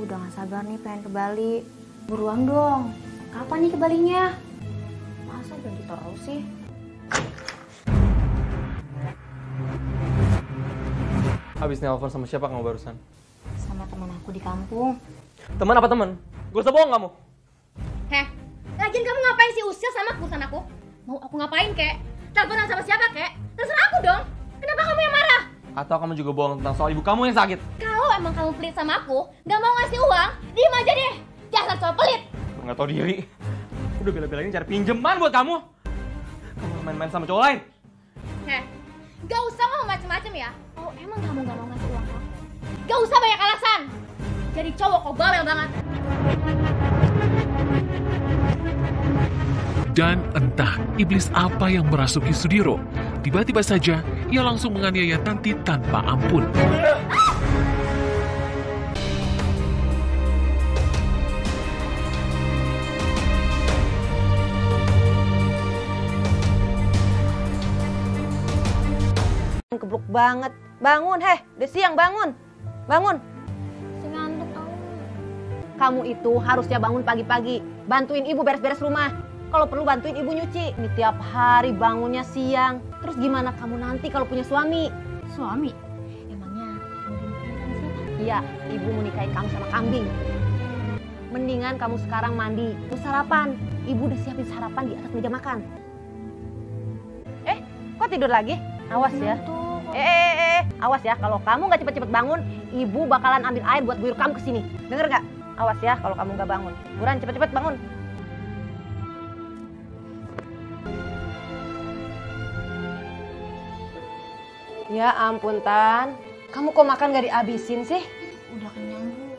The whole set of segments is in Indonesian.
udah gak sabar nih pengen ke Bali. Buruan dong. Kapan nih ke Balinya? Masa ganti terus sih? Habis nelfon sama siapa kamu barusan? Sama teman aku di kampung. Teman apa teman? Gak usah bohong kamu. Heh, lagian kamu ngapain sih usil sama urusan aku? Mau aku ngapain, kek? Teleponan sama siapa, kek? Terserah aku dong. Kenapa kamu yang marah? Atau kamu juga bohong tentang soal ibu kamu yang sakit? Kalau emang kamu pelit sama aku, gak mau ngasih uang, diem aja deh. Dasar cowok pelit. Nggak tahu diri. Udah bela-belain cari pinjaman buat kamu. Kamu main-main sama cowok lain. Heh, gak usah ngomong macem-macem ya. Oh, emang kamu gak mau ngasih uang kamu? Gak usah banyak alasan. Jadi cowok kok bawel banget. Dan entah iblis apa yang merasuki Sudiro. Tiba-tiba saja ia langsung menganiaya Tanti tanpa ampun. Kebluk banget. Bangun, heh. Udah siang, bangun. Bangun. Si ngantuk tau. Kamu itu harusnya bangun pagi-pagi. Bantuin ibu beres-beres rumah. Kalau perlu bantuin ibu nyuci. Ini tiap hari bangunnya siang. Terus gimana kamu nanti kalau punya suami? Suami? Emangnya ibu nikahin siapa? Iya, ibu mau nikahin kamu sama kambing. Mendingan kamu sekarang mandi. Terus sarapan. Ibu udah siapin sarapan di atas meja makan. Kok tidur lagi? Awas ya. Awas ya, kalau kamu nggak cepet-cepet bangun, ibu bakalan ambil air buat guyur kamu kesini. Denger nggak? Awas ya kalau kamu nggak bangun. Buruan cepet-cepet bangun. Ya ampun, Tan. Kamu kok makan gak dihabisin sih? Udah kenyang, Bu.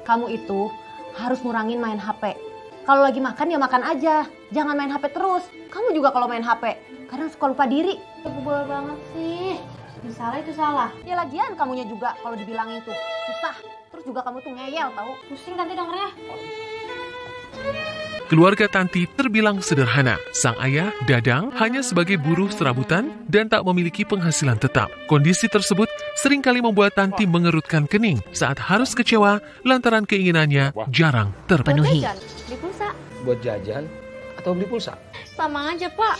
Kamu itu harus ngurangin main HP. Kalau lagi makan ya makan aja. Jangan main HP terus. Kamu juga kalau main HP, kadang suka lupa diri. Aku bawel banget sih. Yang salah itu salah. Ya lagian kamunya juga kalau dibilangin tuh susah. Terus juga kamu tuh ngeyel tahu. Pusing Tanti dengernya. Keluarga Tanti terbilang sederhana. Sang ayah, Dadang, hanya sebagai buruh serabutan dan tak memiliki penghasilan tetap. Kondisi tersebut seringkali membuat Tanti mengerutkan kening saat harus kecewa lantaran keinginannya jarang terpenuhi. Beli pulsa. Buat jajan atau beli pulsa? Sama aja, Pak.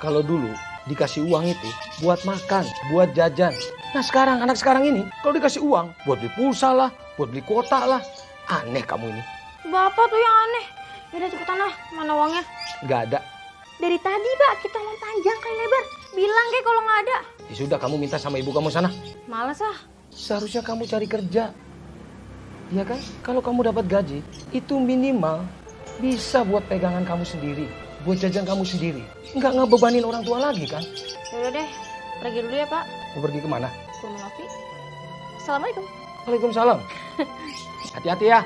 Kalau dulu dikasih uang itu buat makan, buat jajan. Nah sekarang, anak sekarang ini kalau dikasih uang buat beli pulsa lah, buat beli kuota lah. Aneh kamu ini. Bapak tuh yang aneh. Yaudah cepetan lah, mana uangnya? Nggak ada. Dari tadi, Pak, kita mau panjang kali lebar. Bilang kayak kalau nggak ada. Ya sudah, kamu minta sama ibu kamu sana. Males ah. Seharusnya kamu cari kerja. Iya kan? Kalau kamu dapat gaji, itu minimal bisa buat pegangan kamu sendiri, buat jajan kamu sendiri. Nggak ngebebanin orang tua lagi kan? Yaudah deh, pergi dulu ya, Pak. Mau pergi kemana? Ke rumah Novi. Assalamualaikum. Waalaikumsalam. Hati-hati ya.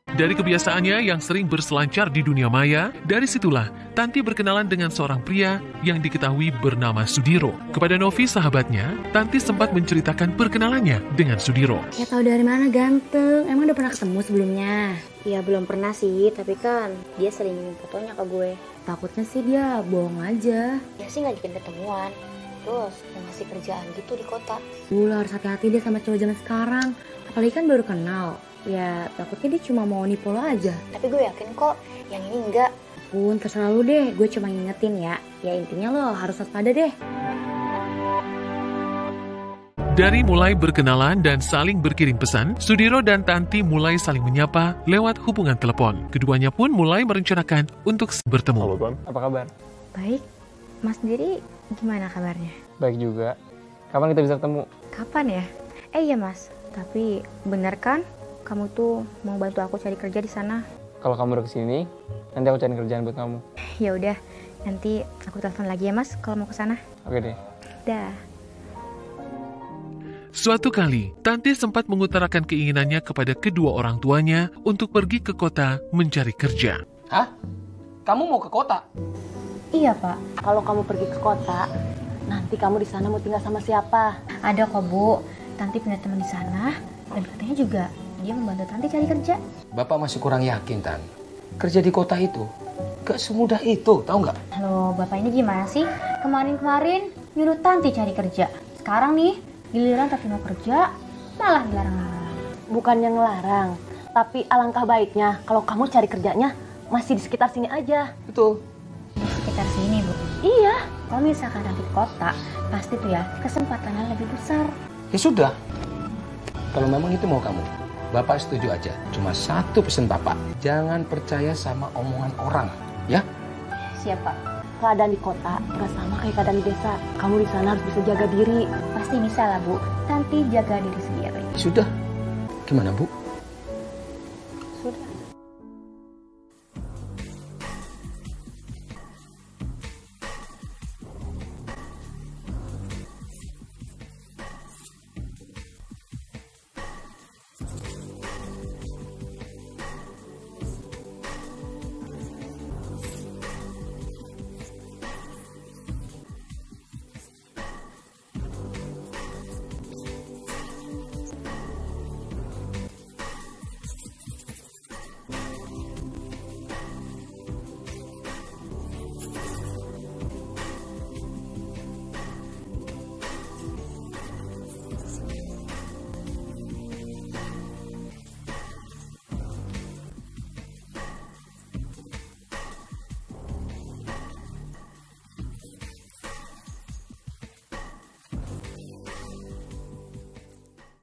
Dari kebiasaannya yang sering berselancar di dunia maya, dari situlah Tanti berkenalan dengan seorang pria yang diketahui bernama Sudiro. Kepada Novi sahabatnya, Tanti sempat menceritakan perkenalannya dengan Sudiro. Ya tahu dari mana ganteng? Emang udah pernah ketemu sebelumnya? Ya belum pernah sih, tapi kan dia sering ngirim fotonya ke gue. Takutnya sih dia bohong aja. Dia sih ngajakin ketemuan. Terus mau ngasih kerjaan gitu di kota. Lu harus hati-hati deh sama cowok zaman sekarang. Apalagi kan baru kenal. Ya takutnya dia cuma mau nipu lo aja. Tapi gue yakin kok yang ini enggak. Pun terserah lu deh, gue cuma ngingetin ya. Ya intinya lo harus waspada deh. Dari mulai berkenalan dan saling berkirim pesan, Sudiro dan Tanti mulai saling menyapa lewat hubungan telepon. Keduanya pun mulai merencanakan untuk bertemu. Halo, Ton. Apa kabar? Baik, Mas sendiri gimana kabarnya? Baik juga. Kapan kita bisa ketemu? Kapan ya? Iya Mas, tapi bener kan kamu tuh mau bantu aku cari kerja di sana? Kalau kamu udah kesini, nanti aku cari kerjaan buat kamu. Ya udah, nanti aku telepon lagi ya Mas kalau mau ke sana. Oke deh. Dah. Suatu kali, Tanti sempat mengutarakan keinginannya kepada kedua orang tuanya untuk pergi ke kota mencari kerja. Hah? Kamu mau ke kota? Iya Pak, kalau kamu pergi ke kota, nanti kamu di sana mau tinggal sama siapa? Ada kok Bu, Tanti punya teman di sana dan katanya juga dia membantu Tanti cari kerja. Bapak masih kurang yakin, Tan. Kerja di kota itu gak semudah itu, tahu nggak? Halo, Bapak ini gimana sih? Kemarin-kemarin nyuruh Tanti cari kerja. Sekarang nih, giliran Tanti mau kerja, malah dilarang-larang. bukannya ngelarang. Tapi alangkah baiknya kalau kamu cari kerjanya masih di sekitar sini aja. Betul. Di sekitar sini, Bu. Iya. Kalau misalkan nanti di kota, pasti tuh ya kesempatannya lebih besar. Ya sudah. Kalau memang itu mau kamu, Bapak setuju aja. Cuma satu pesan Bapak, jangan percaya sama omongan orang, ya? Siap, Pak. Keadaan di kota nggak sama kayak keadaan di desa. Kamu di sana harus bisa jaga diri. Pasti bisa lah, Bu. Tanti jaga diri sendiri. Sudah. Gimana, Bu? Sudah.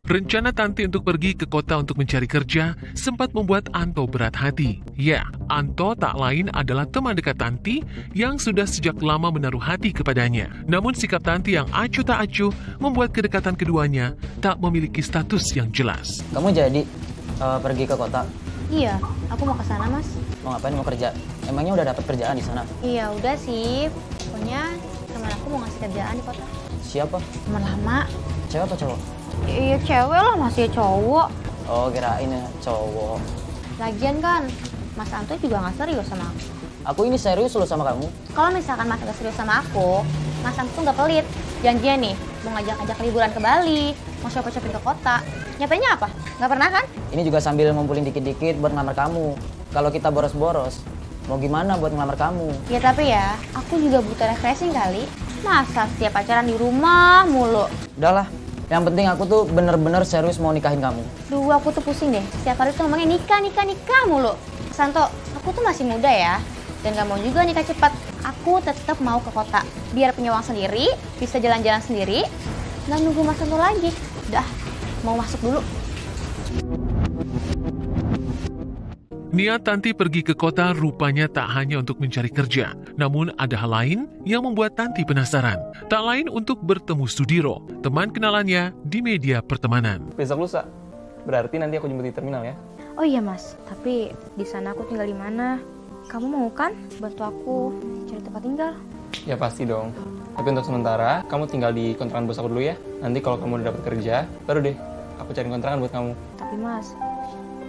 Rencana Tanti untuk pergi ke kota untuk mencari kerja sempat membuat Anto berat hati. Ya, Anto tak lain adalah teman dekat Tanti yang sudah sejak lama menaruh hati kepadanya. Namun sikap Tanti yang acuh tak acuh membuat kedekatan keduanya tak memiliki status yang jelas. Kamu jadi pergi ke kota? Iya, aku mau ke sana, Mas. Mau ngapain? Mau kerja? Emangnya udah dapat kerjaan di sana? Iya, udah sih. Pokoknya teman aku mau ngasih kerjaan di kota. Siapa? Teman lama. Cewek apa cowok? Iya, cewek lah, masih cowok. Oh, kirain ya cowok. Lagian kan, Mas Anto juga nggak serius sama aku. Aku ini serius loh sama kamu. Kalau misalkan Mas nggak serius sama aku, Mas Anto tuh nggak pelit. Janjian nih, mau ngajak-ngajak liburan ke Bali, mau shopping-shopping ke kota. Nyatanya apa? Nggak pernah kan? Ini juga sambil ngumpulin dikit-dikit buat ngelamar kamu. Kalau kita boros-boros, mau gimana buat ngelamar kamu? Ya tapi ya, aku juga butuh refreshing kali. Masa setiap pacaran di rumah mulu? Udahlah, yang penting aku tuh bener-bener serius mau nikahin kamu. Duh, aku tuh pusing deh. Setiap hari tuh ngomongnya nikah mulu. Santo, aku tuh masih muda ya. Dan gak mau juga nikah cepat. Aku tetap mau ke kota. Biar punya uang sendiri, bisa jalan-jalan sendiri. Nggak nunggu Mas Santo lagi. Udah, mau masuk dulu. Niat Tanti pergi ke kota rupanya tak hanya untuk mencari kerja, namun ada hal lain yang membuat Tanti penasaran. Tak lain untuk bertemu Sudiro, teman kenalannya di media pertemanan. Besok lusa. Berarti nanti aku jemput di terminal ya. Oh iya Mas, tapi di sana aku tinggal di mana? Kamu mau kan bantu aku cari tempat tinggal? Ya pasti dong. Tapi untuk sementara, kamu tinggal di kontrakan bos aku dulu ya. Nanti kalau kamu udah dapat kerja, baru deh aku cari kontrakan buat kamu. Tapi Mas,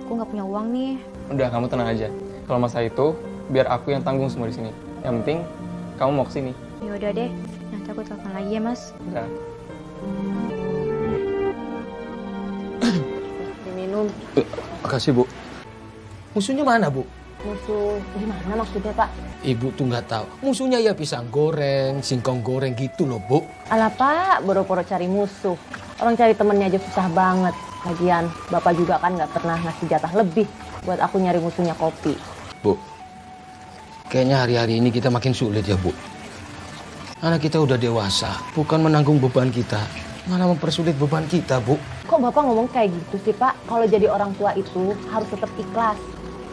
aku nggak punya uang nih. Udah, kamu tenang aja. Kalau masalah itu, biar aku yang tanggung semua di sini. Yang penting, kamu mau kesini. Ya udah deh, nanti aku telepon lagi ya Mas. Udah. Diminum. Makasih, Bu. Musuhnya mana, Bu? Musuh gimana maksudnya, Pak? Ibu tuh nggak tahu. Musuhnya ya pisang goreng, singkong goreng gitu loh, Bu. Alah Pak, boro-boro cari musuh. Orang cari temennya aja susah banget. Lagian, Bapak juga kan nggak pernah ngasih jatah lebih buat aku nyari musuhnya kopi. Bu, kayaknya hari-hari ini kita makin sulit ya, Bu. Anak kita udah dewasa, bukan menanggung beban kita, malah mempersulit beban kita, Bu. Kok Bapak ngomong kayak gitu sih, Pak? Kalau jadi orang tua itu harus tetap ikhlas.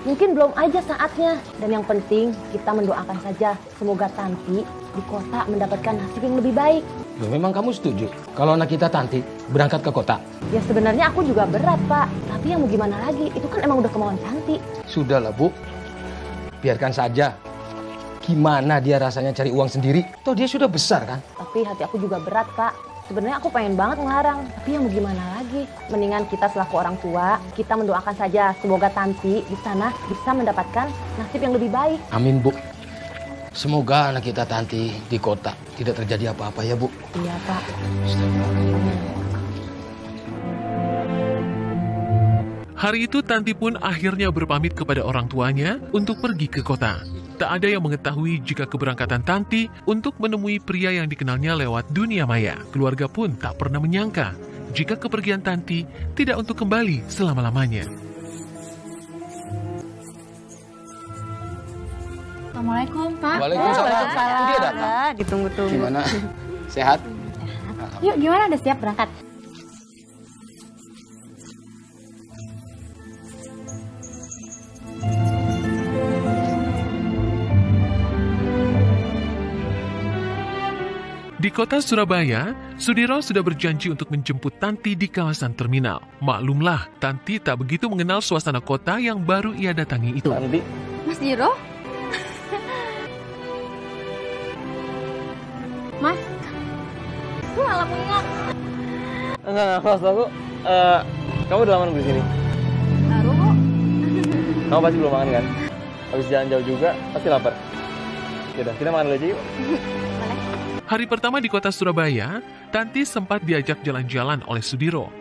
Mungkin belum aja saatnya. Dan yang penting, kita mendoakan saja. Semoga Tanti di kota mendapatkan nasib yang lebih baik. Loh, memang kamu setuju kalau anak kita Tanti berangkat ke kota? Ya sebenarnya aku juga berat, Pak. Tapi yang mau gimana lagi? Itu kan emang udah kemauan Tanti. Sudahlah, Bu. Biarkan saja. Gimana dia rasanya cari uang sendiri? Toh dia sudah besar, kan? Tapi hati aku juga berat, Pak. Sebenarnya aku pengen banget ngelarang. Tapi yang mau gimana lagi? Mendingan kita selaku orang tua, kita mendoakan saja. Semoga Tanti di sana bisa mendapatkan nasib yang lebih baik. Amin, Bu. Semoga anak kita Tanti di kota tidak terjadi apa-apa ya, Bu. Iya, Pak. Hari itu Tanti pun akhirnya berpamit kepada orang tuanya untuk pergi ke kota. Tak ada yang mengetahui jika keberangkatan Tanti untuk menemui pria yang dikenalnya lewat dunia maya. Keluarga pun tak pernah menyangka jika kepergian Tanti tidak untuk kembali selama-lamanya. Assalamualaikum, Pak. Waalaikumsalam. Dia datang. Ditunggu-tunggu. Gimana? Sehat? Yuk, gimana? Udah siap berangkat? Di kota Surabaya, Sudiro sudah berjanji untuk menjemput Tanti di kawasan terminal. Maklumlah, Tanti tak begitu mengenal suasana kota yang baru ia datangi itu. Tanti? Mas Diro? Mas, Lu malah bengong. Enggak, maksud aku, kamu udah lama nunggu di sini? Baru kok. Kamu pasti belum makan kan? Habis jalan jauh juga, pasti lapar. Yaudah, kita makan dulu aja yuk. Hari pertama di kota Surabaya, Tanti sempat diajak jalan-jalan oleh Sudiro.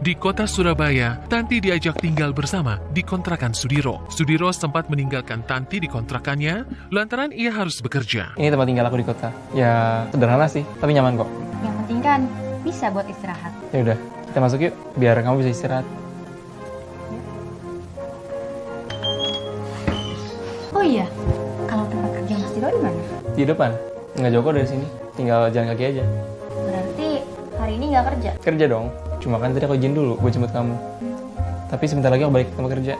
Di kota Surabaya, Tanti diajak tinggal bersama di kontrakan Sudiro. Sudiro sempat meninggalkan Tanti di kontrakannya lantaran ia harus bekerja. Ini tempat tinggal aku di kota. Ya, sederhana sih, tapi nyaman kok. Yang penting kan bisa buat istirahat. Ya udah, kita masuk yuk, biar kamu bisa istirahat. Oh iya, kalau tempat kerja Mas Diro di mana? Di depan, nggak jauh kok dari sini. Tinggal jalan kaki aja. Berarti hari ini nggak kerja? Kerja dong. Cuma kan tadi aku izin dulu buat jemput kamu. Tapi sebentar lagi aku balik ke tempat kerja.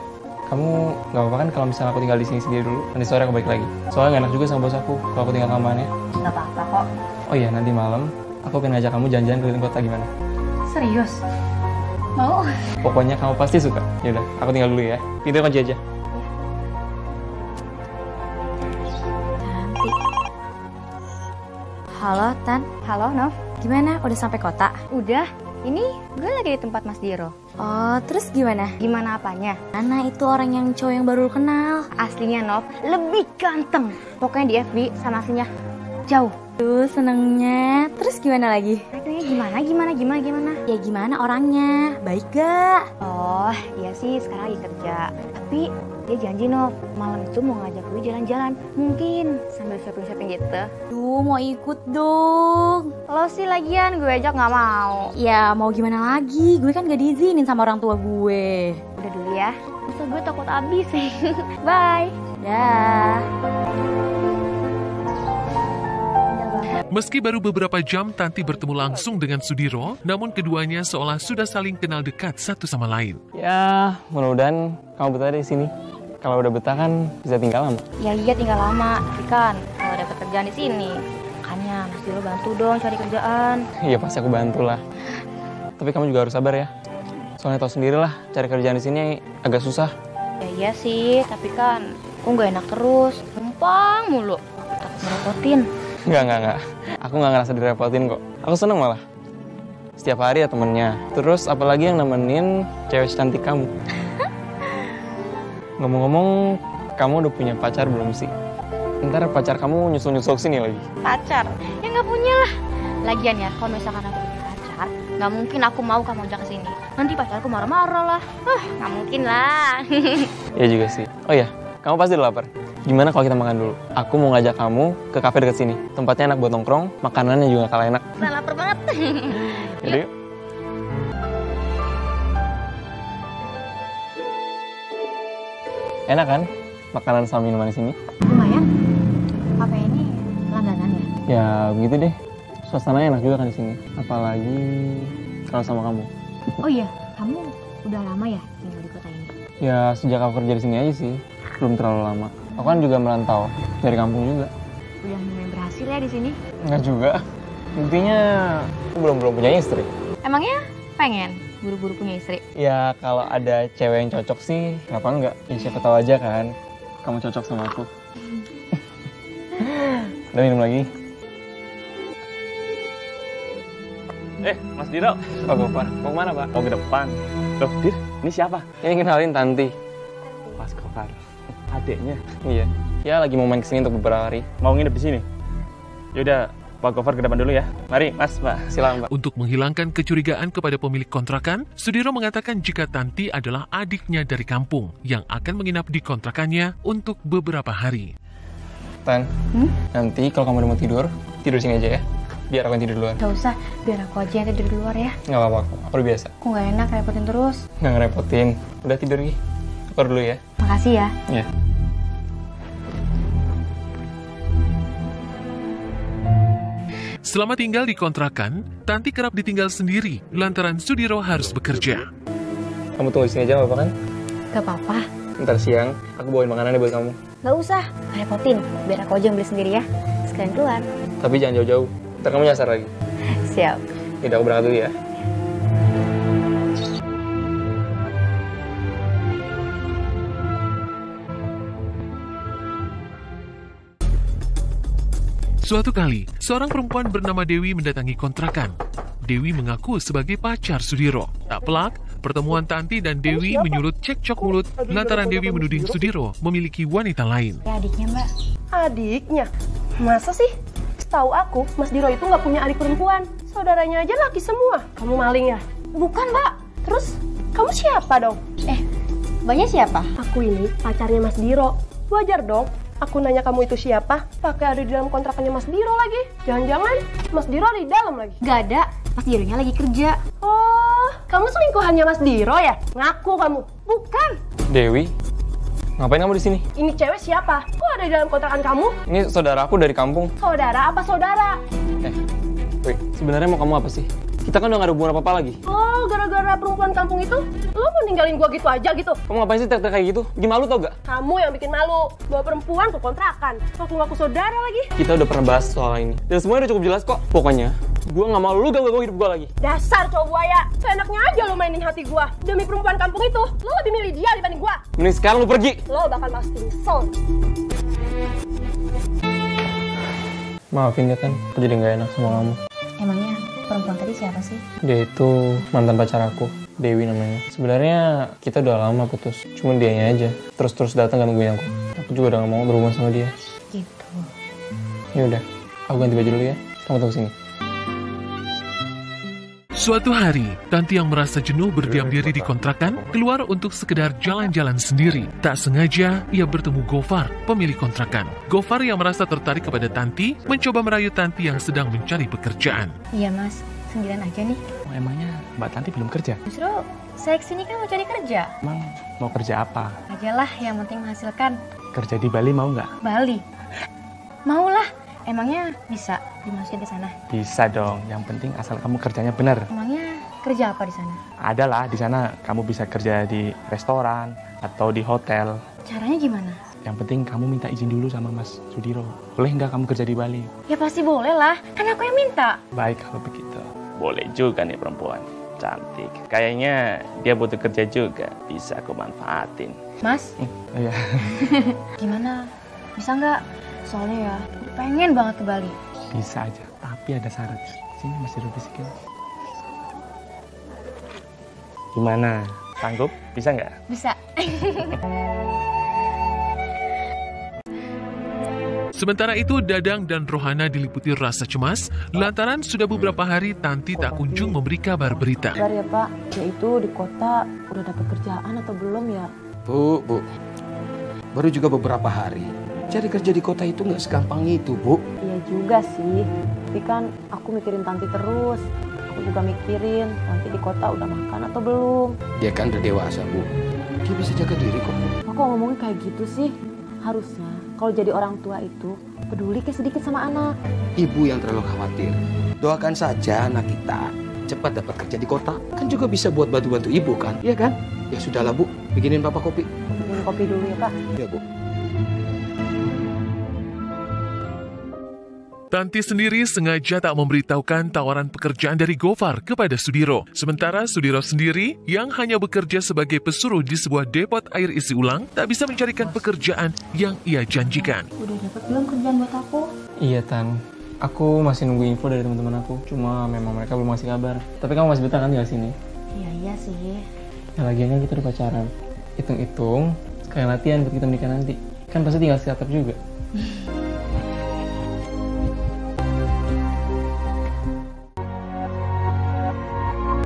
Kamu nggak apa-apa kan kalau misalnya aku tinggal di sini sendiri dulu? Nanti sore aku balik lagi. Soalnya nggak enak juga sama bos aku kalau aku tinggal kelamaan ya. Nggak apa-apa kok. Oh iya, nanti malam aku pengen ngajak kamu jalan-jalan keliling kota gimana? Serius? Mau? Pokoknya kamu pasti suka. Yaudah, aku tinggal dulu ya. Pintu kunci aja. Tanti. Halo, Tan. Halo, Nov. Gimana? Udah sampai kota? Udah. Ini gue lagi di tempat Mas Diro. Oh, terus gimana? Gimana apanya? Mana itu orang yang cowok yang baru lu kenal? Aslinya Nov lebih ganteng. Pokoknya di FB sama aslinya jauh. Duh, senengnya. Terus gimana lagi? Gimana? Ya gimana orangnya? Baik gak? Oh, iya sih sekarang lagi kerja. Tapi dia janji Nov, malam itu mau ngajak gue jalan-jalan. Mungkin sambil shopping-shopping gitu. Duh, mau ikut dong. Lo sih lagian gue ajak nggak mau. Ya mau gimana lagi? Gue kan gak diizinin sama orang tua gue. Udah dulu ya. Masa gue takut abis. Bye. Dah. Meski baru beberapa jam Tanti bertemu langsung dengan Sudiro, namun keduanya seolah sudah saling kenal dekat satu sama lain. Ya, mudah-mudahan kamu betah di sini. Kalau udah betah kan bisa tinggal lama. Ya iya tinggal lama. Tapi kan kalau dapet kerjaan di sini, makanya Mas Diro bantu dong cari kerjaan. Iya pasti aku bantu lah. Tapi kamu juga harus sabar ya. Soalnya tau sendiri lah, cari kerjaan di sini agak susah. Ya iya sih, tapi kan aku nggak enak terus. Gampang mulu. Takut ngerepotin. Enggak. Aku nggak ngerasa direpotin kok. Aku seneng malah. Setiap hari ya temennya. Terus apalagi yang nemenin cewek cantik kamu. Ngomong-ngomong, kamu udah punya pacar belum sih? Ntar pacar kamu nyusul-nyusul sini lagi. Pacar? Ya nggak punya lah. Lagian ya, kalau misalkan aku punya pacar, nggak mungkin aku mau kamu ajak ke sini. Nanti pacarku marah-marah lah. Nggak mungkin lah. Iya juga sih. Oh iya, kamu pasti udah lapar. Gimana kalau kita makan dulu? Aku mau ngajak kamu ke kafe dekat sini. Tempatnya enak buat nongkrong, makanannya juga kalah enak. Udah lapar banget. Yaudah yuk. Enak kan? Makanan sama minuman di sini? Lumayan. Kafe ini langganan ya? Ya begitu deh. Suasananya enak juga kan di sini. Apalagi kalau sama kamu. Oh iya, kamu udah lama ya tinggal di kota ini? Ya sejak aku kerja di sini aja sih. Belum terlalu lama. Aku kan juga merantau dari kampung juga. Udah mulai berhasil ya di sini? Enggak juga. Buktinya aku belum punya istri. Emangnya pengen buru-buru punya istri? Ya kalau ada cewek yang cocok sih, kenapa enggak? Ya siapa tahu aja kan, kamu cocok sama aku. Udah minum lagi. Mas Diro. Pak Gofar, mau kemana Pak? Mau ke depan. Loh, Dir, ini siapa? Ini kenalin Tanti. Mas Gofar. Adiknya. Iya, ya lagi mau main kesini untuk beberapa hari. Mau nginep di sini? Yaudah, Pak Gofar ke depan dulu ya. Mari, Mas, Pak. Silakan Pak. Untuk menghilangkan kecurigaan kepada pemilik kontrakan, Sudiro mengatakan jika Tanti adalah adiknya dari kampung yang akan menginap di kontrakannya untuk beberapa hari. Tan, nanti kalau kamu udah mau tidur sini aja ya. Biar aku yang tidur duluan. Gak usah, biar aku aja yang tidur di luar ya. Nggak apa-apa, aku udah biasa. Aku gak enak repotin terus. Nggak ngerepotin. Udah tidur Gi. Aku dulu ya. Makasih ya. Iya. Selama tinggal di kontrakan, Tanti kerap ditinggal sendiri lantaran Sudiro harus bekerja. Kamu tunggu di sini aja, apa kan? Gak apa-apa. Ntar siang, aku bawain makanannya buat kamu. Gak usah, repotin. Biar aku aja yang beli sendiri ya. Sekalian keluar. Tapi jangan jauh-jauh. Ntar kamu nyasar lagi. Siap. Yaudah, aku berangkat dulu ya. Suatu kali, seorang perempuan bernama Dewi mendatangi kontrakan. Dewi mengaku sebagai pacar Sudiro. Tak pelak, pertemuan Tanti dan Dewi menyulut cekcok mulut lantaran Dewi menuding Sudiro memiliki wanita lain. Ya adiknya mbak. Adiknya? Masa sih? Setahu aku, Mas Diro itu nggak punya adik perempuan. Saudaranya aja laki semua. Kamu maling ya? Bukan, Mbak. Terus, kamu siapa dong? Mbaknya siapa? Aku ini pacarnya Mas Diro. Wajar dong. Aku nanya kamu itu siapa, pakai ada di dalam kontrakannya Mas Diro lagi. Jangan-jangan Mas Diro ada di dalam lagi. Gak ada, Mas Dironya lagi kerja. Oh, kamu selingkuhannya Mas Diro ya? Ngaku kamu. Bukan. Dewi, ngapain kamu di sini? Ini cewek siapa? Kok ada di dalam kontrakan kamu? Ini saudaraku dari kampung. Saudara apa saudara? Wih, sebenarnya mau kamu apa sih? Kita kan udah gak ada hubungan apa-apa lagi. Oh, gara-gara perempuan kampung itu, lo mau ninggalin gua gitu aja gitu? Kamu ngapain sih teriak-teriak kayak gitu? Bikin malu tau gak? Kamu yang bikin malu, bawa perempuan ke kontrakan. Ngaku-ngaku saudara lagi. Kita udah pernah bahas soal ini. Dan semuanya udah cukup jelas kok. Pokoknya, gue gak mau lu ganggu hidup gue lagi. Dasar cowok buaya, seenaknya aja lo mainin hati gua. Demi perempuan kampung itu, lo lebih milih dia dibanding gua. Mending sekarang lu pergi. Lo bakal pasti nyesel. Maafin ya kan, aku jadi gak enak sama kamu. Emangnya perempuan tadi siapa sih? Dia itu mantan pacar aku, Dewi namanya. Sebenarnya kita udah lama putus, cuma dianya aja terus datang gangguin aku. Aku juga udah gak mau berhubungan sama dia. Gitu. Ya udah, aku ganti baju dulu ya. Kamu tunggu sini. Suatu hari, Tanti yang merasa jenuh berdiam diri di kontrakan keluar untuk sekedar jalan-jalan sendiri. Tak sengaja, ia bertemu Gofar, pemilik kontrakan. Gofar yang merasa tertarik kepada Tanti, mencoba merayu Tanti yang sedang mencari pekerjaan. Iya mas, sendirian aja nih. Emangnya Mbak Tanti belum kerja? Justru saya kesini kan mau cari kerja. Emang mau kerja apa? Ajalah yang penting menghasilkan. Kerja di Bali mau nggak? Bali? Maulah. Emangnya bisa dimasukin ke sana? Bisa dong, yang penting asal kamu kerjanya benar. Emangnya kerja apa di sana? Ada lah, di sana kamu bisa kerja di restoran atau di hotel. Caranya gimana? Yang penting kamu minta izin dulu sama Mas Sudiro. Boleh nggak kamu kerja di Bali? Ya pasti boleh lah, kan aku yang minta. Baik kalau begitu. Boleh juga nih perempuan. Cantik. Kayaknya dia butuh kerja juga. Bisa aku manfaatin. Mas? Iya. Gimana? Bisa nggak? Soalnya ya, pengen banget ke Bali. Bisa aja, tapi ada syarat. Sini masih bisikin. Gimana? Sanggup? Bisa nggak? Bisa. Sementara itu, Dadang dan Rohana diliputi rasa cemas lantaran sudah beberapa hari Tanti tak kunjung memberi kabar berita. Kabar ya Pak, dia itu di kota udah dapat kerjaan atau belum ya? Bu, baru juga beberapa hari. Cari kerja di kota itu nggak segampang itu, Bu. Iya juga sih, tapi kan aku mikirin Tanti terus. Aku juga mikirin Tanti di kota udah makan atau belum. Dia kan udah dewasa, Bu. Dia bisa jaga diri kok. Kok ngomongin kayak gitu sih? Harusnya kalau jadi orang tua itu peduli kayak sedikit sama anak. Ibu yang terlalu khawatir. Doakan saja anak kita cepat dapat kerja di kota. Kan juga bisa buat bantu-bantu ibu kan, iya kan? Ya sudahlah, Bu. Bikinin Papa kopi. Minum kopi dulu ya Pak. Ya, Bu. Tanti sendiri sengaja tak memberitahukan tawaran pekerjaan dari Gofar kepada Sudiro. Sementara Sudiro sendiri yang hanya bekerja sebagai pesuruh di sebuah depot air isi ulang tak bisa mencarikan pekerjaan yang ia janjikan. Udah dapat belum kerjaan buat aku? Iya, Tan. Aku masih nunggu info dari teman-teman aku. Cuma memang mereka belum ngasih kabar. Tapi kamu masih betah kan tinggal sini? Iya sih. Ya lagian kan kita udah pacaran. Hitung-hitung, sekalian latihan buat kita menikah nanti. Kan pasti tinggal siap juga.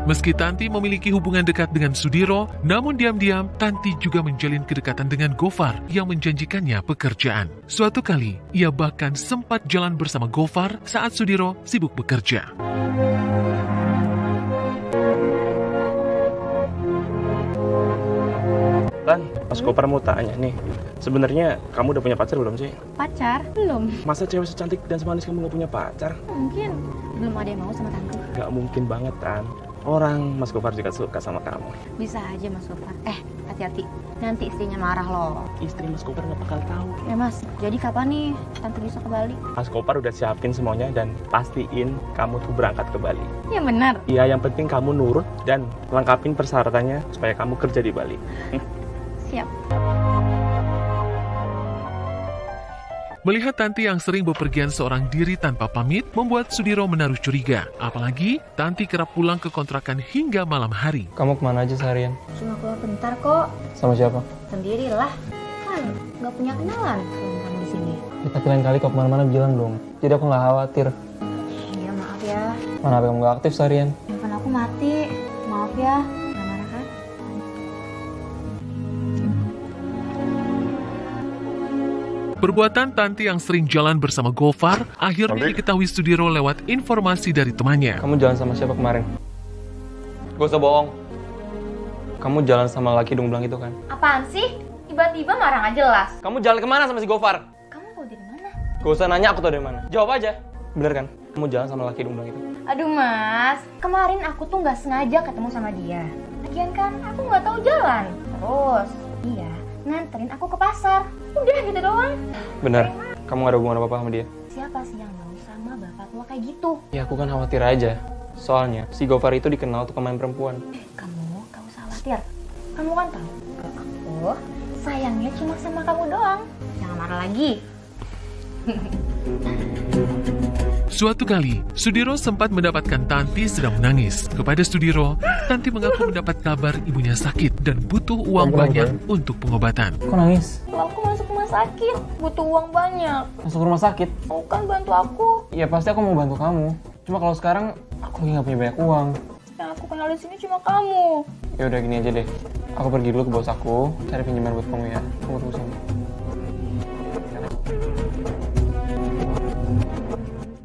Meski Tanti memiliki hubungan dekat dengan Sudiro, namun diam-diam Tanti juga menjalin kedekatan dengan Gofar yang menjanjikannya pekerjaan. Suatu kali, ia bahkan sempat jalan bersama Gofar saat Sudiro sibuk bekerja. Tan, Mas Gofar mau tanya nih. Sebenarnya kamu udah punya pacar belum sih? Pacar? Belum. Masa cewek secantik dan semanis kamu gak punya pacar? Mungkin belum ada yang mau sama tante. Gak mungkin banget, Tan. Orang Mas Gofar juga suka sama kamu. Bisa aja Mas Gofar. Hati-hati. Nanti istrinya marah loh. Istri Mas Gofar gak bakal tahu. Mas, jadi kapan nih tante bisa ke Bali? Mas Gofar udah siapin semuanya dan pastiin kamu tuh berangkat ke Bali. Ya benar. Iya, yang penting kamu nurut dan lengkapin persyaratannya supaya kamu kerja di Bali. Siap. Melihat Tanti yang sering bepergian seorang diri tanpa pamit, membuat Sudiro menaruh curiga. Apalagi, Tanti kerap pulang ke kontrakan hingga malam hari. Kamu kemana aja seharian? Cuma keluar bentar kok. Sama siapa? Sendirilah. Kan nggak punya kenalan selama kamu di sini. Ya, tapi lain kali kau kemana-mana bilang dong. Jadi aku nggak khawatir. Iya maaf ya. Mana HP kamu nggak aktif seharian? Handphone aku mati. Maaf ya. Nggak marah kan? Perbuatan Tanti yang sering jalan bersama Gofar akhirnya diketahui Sudiro lewat informasi dari temannya. Kamu jalan sama siapa kemarin? Gak usah bohong. Kamu jalan sama laki dungbelang itu kan? Apaan sih? Tiba-tiba marah nggak jelas. Kamu jalan kemana sama si Gofar? Kamu tahu dari mana? Gak usah nanya aku tau dari mana. Jawab aja. Bener kan? Kamu jalan sama laki dungbelang itu? Aduh mas, kemarin aku tuh nggak sengaja ketemu sama dia. Lagian kan aku nggak tahu jalan. Terus dia nganterin aku ke pasar. Udah gitu doang. Bener. Kamu gak ada hubungan apa-apa sama dia? Siapa sih yang mau sama bapak tua kayak gitu? Ya aku kan khawatir aja. Soalnya si Gofar itu dikenal tuh pemain perempuan. Kamu gak usah khawatir. Kamu kan tahu kalau aku sayangnya cuma sama kamu doang. Jangan marah lagi. Suatu kali, Sudiro sempat mendapatkan Tanti sedang menangis. Kepada Sudiro, Tanti mengaku mendapat kabar ibunya sakit dan butuh uang banyak untuk pengobatan. Kok nangis? Aku masuk rumah sakit, butuh uang banyak. Masuk rumah sakit? Mau kan bantu aku? Ya pasti aku mau bantu kamu. Cuma kalau sekarang aku lagi gak punya banyak uang. Yang aku kenal di sini cuma kamu. Ya udah gini aja deh. Aku pergi dulu ke bos aku, cari pinjaman buat kamu ya. Kamu tunggu sini.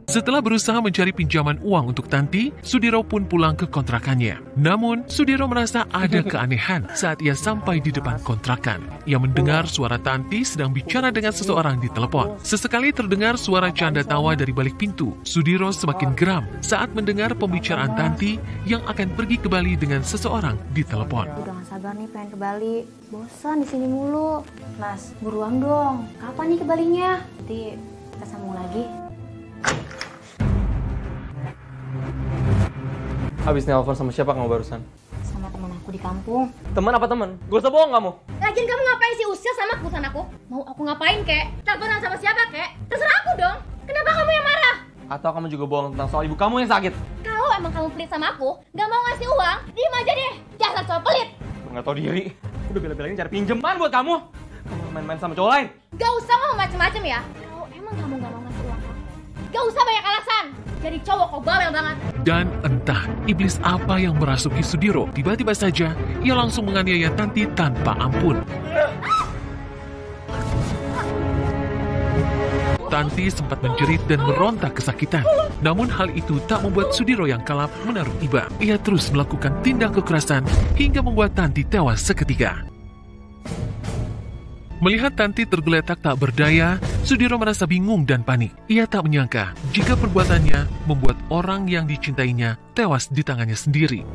Setelah berusaha mencari pinjaman uang untuk Tanti, Sudiro pun pulang ke kontrakannya. Namun, Sudiro merasa ada keanehan saat ia sampai di depan kontrakan. Ia mendengar suara Tanti sedang bicara dengan seseorang di telepon. Sesekali terdengar suara canda tawa dari balik pintu. Sudiro semakin geram saat mendengar pembicaraan Tanti yang akan pergi ke Bali dengan seseorang di telepon. Udah gak sabar nih pengen ke Bali. Bosan di sini mulu. Mas, buruan dong. Kapan nih ke Balinya? Nanti kita sambung lagi. Habis nelpon sama siapa kamu barusan? Sama teman aku di kampung. Teman apa teman? Gak usah bohong kamu. Lagian kamu ngapain sih usil sama keputusan aku? Mau aku ngapain kek? Teleponan sama siapa kek? Terserah aku dong. Kenapa kamu yang marah? Atau kamu juga bohong tentang soal ibu kamu yang sakit? Kalau emang kamu pelit sama aku, gak mau ngasih uang, diem aja deh. Dasar cowok pelit. Gak tau diri. Udah bela-belain cari pinjaman buat kamu. Kamu main-main sama cowok lain. Gak usah ngomong macem-macem ya. Kalau emang kamu gak mau ngasih uang aku, gak usah banyak alasan. Jadi cowok kok bawel banget. Dan entah iblis apa yang merasuki Sudiro, tiba-tiba saja ia langsung menganiaya Tanti tanpa ampun. Tanti sempat menjerit dan meronta kesakitan. Namun hal itu tak membuat Sudiro yang kalap menaruh iba. Ia terus melakukan tindak kekerasan hingga membuat Tanti tewas seketika. Melihat Tanti tergeletak tak berdaya, Sudiro merasa bingung dan panik. Ia tak menyangka jika perbuatannya membuat orang yang dicintainya tewas di tangannya sendiri.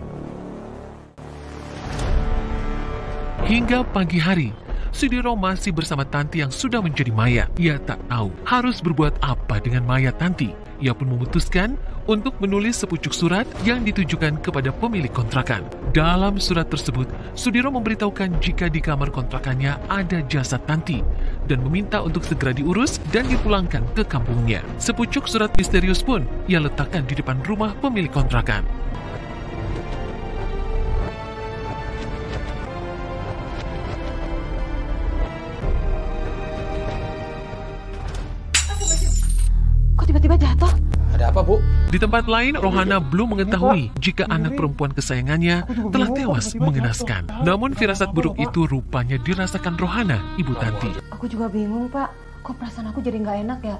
Hingga pagi hari, Sudiro masih bersama Tanti yang sudah menjadi mayat. Ia tak tahu harus berbuat apa dengan mayat Tanti. Ia pun memutuskan untuk menulis sepucuk surat yang ditujukan kepada pemilik kontrakan. Dalam surat tersebut, Sudiro memberitahukan jika di kamar kontrakannya ada jasad Tanti dan meminta untuk segera diurus dan dipulangkan ke kampungnya. Sepucuk surat misterius pun ia letakkan di depan rumah pemilik kontrakan. Kok tiba-tiba jatuh? Ada apa, Bu? Di tempat lain, Rohana belum mengetahui jika anak perempuan kesayangannya telah tewas mengenaskan. Namun firasat buruk itu rupanya dirasakan Rohana, ibu Tanti. Aku juga bingung, Pak. Kok perasaan aku jadi nggak enak ya?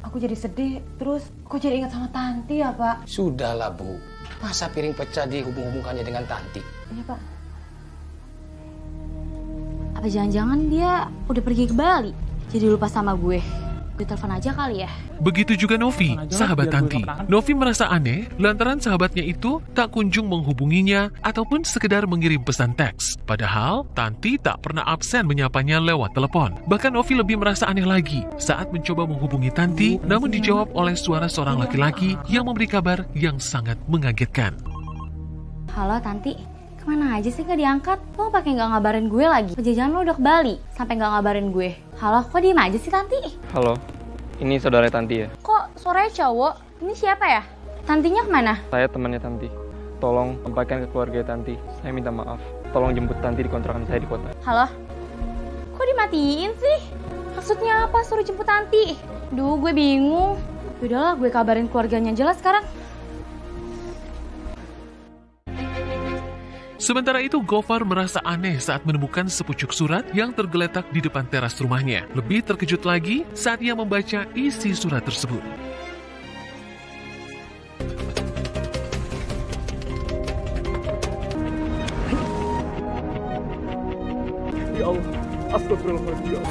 Aku jadi sedih, terus kok jadi ingat sama Tanti ya, Pak? Sudahlah, Bu. Masa piring pecah dihubung-hubungkannya dengan Tanti? Iya, Pak. Apa jangan-jangan dia udah pergi ke Bali? Jadi lupa sama gue. Gue telepon aja kali ya. Begitu juga Novi, sahabat Tanti. Novi merasa aneh lantaran sahabatnya itu tak kunjung menghubunginya ataupun sekedar mengirim pesan teks. Padahal Tanti tak pernah absen menyapanya lewat telepon. Bahkan Novi lebih merasa aneh lagi saat mencoba menghubungi Tanti, namun dijawab oleh suara seorang laki-laki yang memberi kabar yang sangat mengagetkan. Halo Tanti, kemana aja sih nggak diangkat? Lo pakai nggak ngabarin gue lagi? Jangan lo udah ke Bali sampai nggak ngabarin gue. Halo, kok diem aja sih Tanti? Halo, ini saudara Tanti ya? Kok suaranya cowok? Ini siapa ya? Tantinya kemana? Saya temannya Tanti. Tolong sampaikan ke keluarga Tanti. Saya minta maaf. Tolong jemput Tanti di kontrakan saya di kota. Halo? Kok dimatiin sih? Maksudnya apa suruh jemput Tanti? Duh, gue bingung. Yaudahlah, gue kabarin keluarganya jelas sekarang. Sementara itu, Gofar merasa aneh saat menemukan sepucuk surat yang tergeletak di depan teras rumahnya. Lebih terkejut lagi saat ia membaca isi surat tersebut. Ya Allah, astagfirullahaladzim.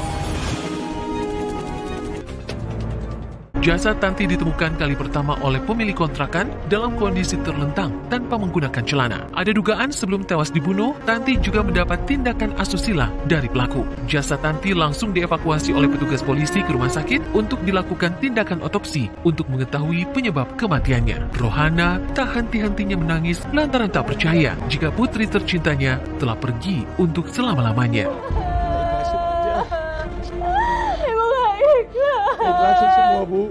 Jasad Tanti ditemukan kali pertama oleh pemilik kontrakan dalam kondisi terlentang tanpa menggunakan celana. Ada dugaan sebelum tewas dibunuh, Tanti juga mendapat tindakan asusila dari pelaku. Jasad Tanti langsung dievakuasi oleh petugas polisi ke rumah sakit untuk dilakukan tindakan otopsi untuk mengetahui penyebab kematiannya. Rohana tak henti-hentinya menangis lantaran tak percaya jika putri tercintanya telah pergi untuk selama-lamanya. Ikhlasin semua, Bu.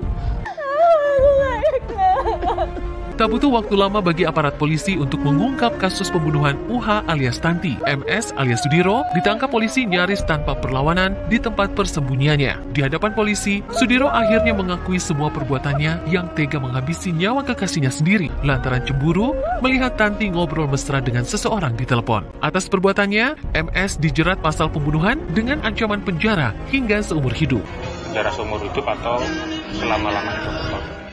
Tak butuh waktu lama bagi aparat polisi untuk mengungkap kasus pembunuhan UH alias Tanti. MS alias Sudiro ditangkap polisi nyaris tanpa perlawanan di tempat persembunyiannya. Di hadapan polisi, Sudiro akhirnya mengakui semua perbuatannya yang tega menghabisi nyawa kekasihnya sendiri lantaran cemburu melihat Tanti ngobrol mesra dengan seseorang di telepon. Atas perbuatannya, MS dijerat pasal pembunuhan dengan ancaman penjara hingga seumur hidup. Penjara seumur hidup atau selama-lamanya.